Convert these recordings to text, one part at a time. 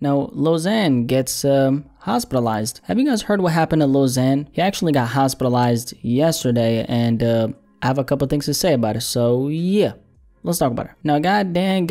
Now, Lil Xan gets hospitalized. Have you guys heard what happened to Lil Xan? He actually got hospitalized yesterday, and I have a couple things to say about it, so yeah. Let's talk about it. Now, goddamn,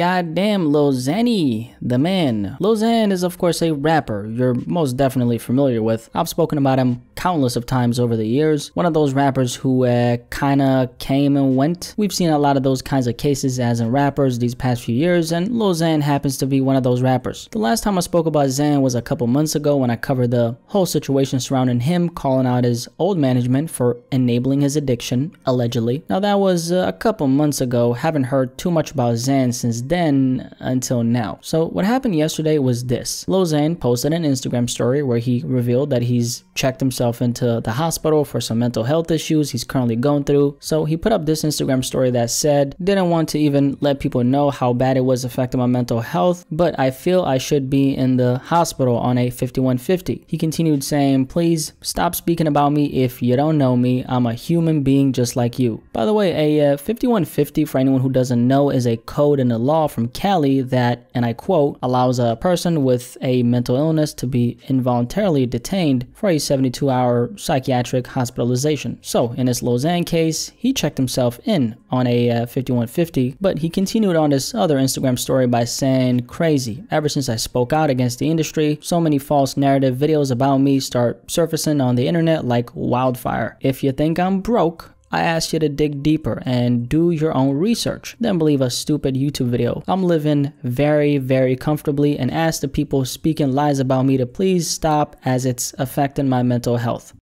Lil Xanny, the man. Lil Xan is, of course, a rapper you're most definitely familiar with. I've spoken about him countless of times over the years. One of those rappers who kinda came and went. We've seen a lot of those kinds of cases as in rappers these past few years, and Lil Xan happens to be one of those rappers. The last time I spoke about Xan was a couple months ago when I covered the whole situation surrounding him calling out his old management for enabling his addiction, allegedly. Now, that was a couple months ago. Haven't heard too much about Xan since then until now. So what happened yesterday was this. Lil Xan posted an Instagram story where he revealed that he's checked himself into the hospital for some mental health issues he's currently going through. So he put up this Instagram story that said, didn't want to even let people know how bad it was affecting my mental health, but I feel I should be in the hospital on a 5150. He continued saying, please stop speaking about me if you don't know me. I'm a human being just like you. By the way, a 5150, for anyone who doesn't know, is a code in the law from Cali that, and I quote, allows a person with a mental illness to be involuntarily detained for a 72-hour psychiatric hospitalization. So in this Lil Xan case, he checked himself in on a 5150, but he continued on this other Instagram story by saying, crazy, ever since I spoke out against the industry, so many false narrative videos about me start surfacing on the internet like wildfire. If you think I'm broke, I ask you to dig deeper and do your own research, then believe a stupid YouTube video. I'm living very, very comfortably and ask the people speaking lies about me to please stop as it's affecting my mental health.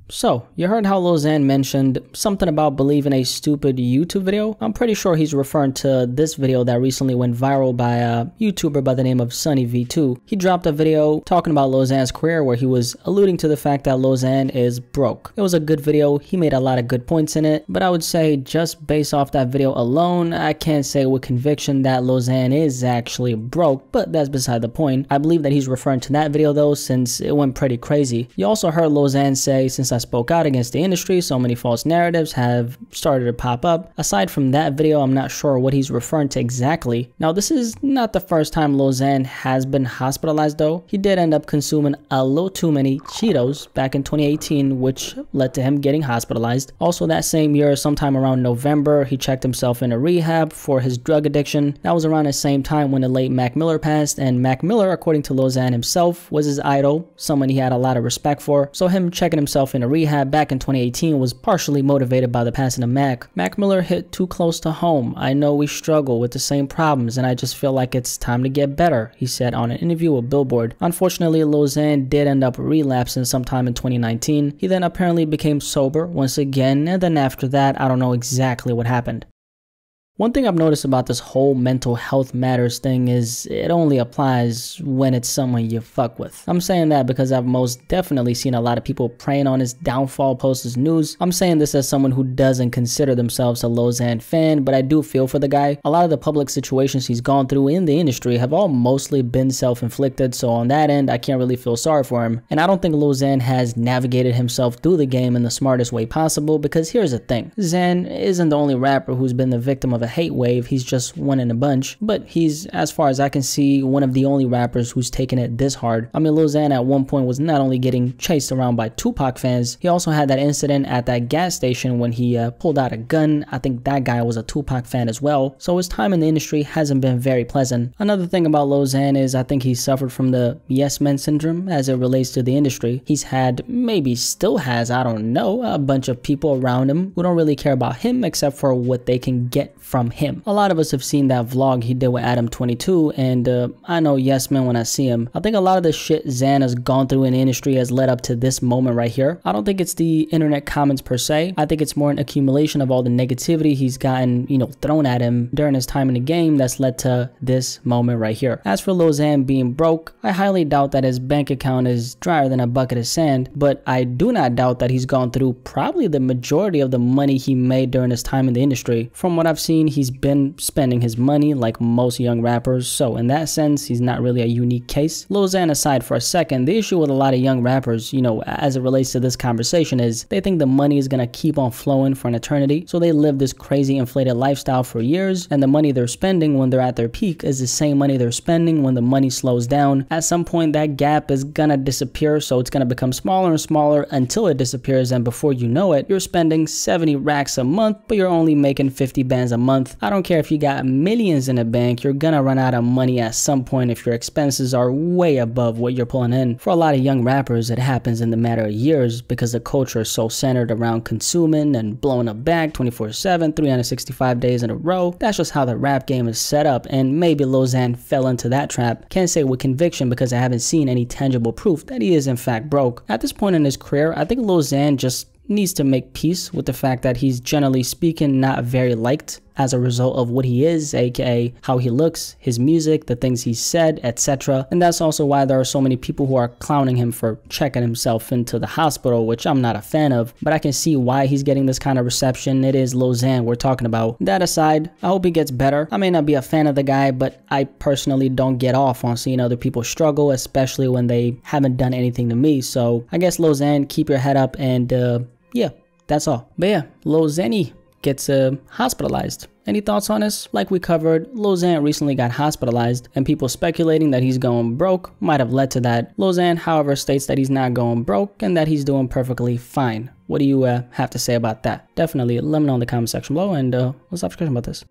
So, you heard how Lil Xan mentioned something about believing a stupid YouTube video? I'm pretty sure he's referring to this video that recently went viral by a YouTuber by the name of SunnyV2. He dropped a video talking about Lil Xan's career where he was alluding to the fact that Lil Xan is broke. It was a good video, he made a lot of good points in it, but I would say just based off that video alone, I can't say with conviction that Lil Xan is actually broke, but that's beside the point. I believe that he's referring to that video though, since it went pretty crazy. You also heard Lil Xan say, since I spoke out against the industry, so many false narratives have started to pop up. Aside from that video, I'm not sure what he's referring to exactly. Now, this is not the first time Lil Xan has been hospitalized though. He did end up consuming a little too many Cheetos back in 2018, which led to him getting hospitalized. Also that same year, sometime around November, he checked himself into rehab for his drug addiction. That was around the same time when the late Mac Miller passed, and Mac Miller, according to Lil Xan himself, was his idol, someone he had a lot of respect for. So him checking himself into rehab back in 2018 was partially motivated by the passing of Mac. Mac Miller hit too close to home. I know we struggle with the same problems and I just feel like it's time to get better, he said on an interview with Billboard. Unfortunately, Lil Xan did end up relapsing sometime in 2019. He then apparently became sober once again, and then after that, I don't know exactly what happened. One thing I've noticed about this whole mental health matters thing is it only applies when it's someone you fuck with. I'm saying that because I've most definitely seen a lot of people preying on his downfall post as news. I'm saying this as someone who doesn't consider themselves a Lil Xan fan, but I do feel for the guy. A lot of the public situations he's gone through in the industry have all mostly been self-inflicted, so on that end, I can't really feel sorry for him. And I don't think Lil Xan has navigated himself through the game in the smartest way possible, because here's the thing. Xan isn't the only rapper who's been the victim of a hate wave. He's just one in a bunch, but he's, as far as I can see, one of the only rappers who's taken it this hard. I mean, Lil Xan at one point was not only getting chased around by Tupac fans, he also had that incident at that gas station when he pulled out a gun. I think that guy was a Tupac fan as well, so his time in the industry hasn't been very pleasant. Another thing about Lil Xan is I think he suffered from the yes men syndrome as it relates to the industry. He's had, maybe still has, I don't know, a bunch of people around him who don't really care about him except for what they can get from him. A lot of us have seen that vlog he did with Adam22, and I know yes men when I see him. I think a lot of the shit Xan has gone through in the industry has led up to this moment right here. I don't think it's the internet comments per se. I think it's more an accumulation of all the negativity he's gotten, you know, thrown at him during his time in the game that's led to this moment right here. As for Lil Xan being broke, I highly doubt that his bank account is drier than a bucket of sand, but I do not doubt that he's gone through probably the majority of the money he made during his time in the industry. From what I've seen, mean he's been spending his money like most young rappers, so in that sense, he's not really a unique case. Lil Xan aside for a second, the issue with a lot of young rappers, you know, as it relates to this conversation is they think the money is gonna keep on flowing for an eternity, so they live this crazy inflated lifestyle for years, and the money they're spending when they're at their peak is the same money they're spending when the money slows down. At some point, that gap is gonna disappear, so it's gonna become smaller and smaller until it disappears, and before you know it, you're spending 70 racks a month, but you're only making 50 bands a month. I don't care if you got millions in the bank, you're gonna run out of money at some point if your expenses are way above what you're pulling in. For a lot of young rappers, it happens in the matter of years because the culture is so centered around consuming and blowing a bag 24/7, 365 days in a row. That's just how the rap game is set up, and maybe Lil Xan fell into that trap. Can't say with conviction because I haven't seen any tangible proof that he is in fact broke. At this point in his career, I think Lil Xan just needs to make peace with the fact that he's generally speaking not very liked as a result of what he is, aka how he looks, his music, the things he said, etc. And that's also why there are so many people who are clowning him for checking himself into the hospital, which I'm not a fan of, but I can see why he's getting this kind of reception. It is Lil Xan we're talking about. That aside, I hope he gets better. I may not be a fan of the guy, but I personally don't get off on seeing other people struggle, especially when they haven't done anything to me. So I guess Lil Xan, keep your head up, and yeah, that's all. But yeah, Lil Xan gets hospitalized. Any thoughts on this? Like we covered, Lil Xan recently got hospitalized, and people speculating that he's going broke might have led to that. Lil Xan, however, states that he's not going broke and that he's doing perfectly fine. What do you have to say about that? Definitely let me know in the comment section below, and let's have a discussion about this.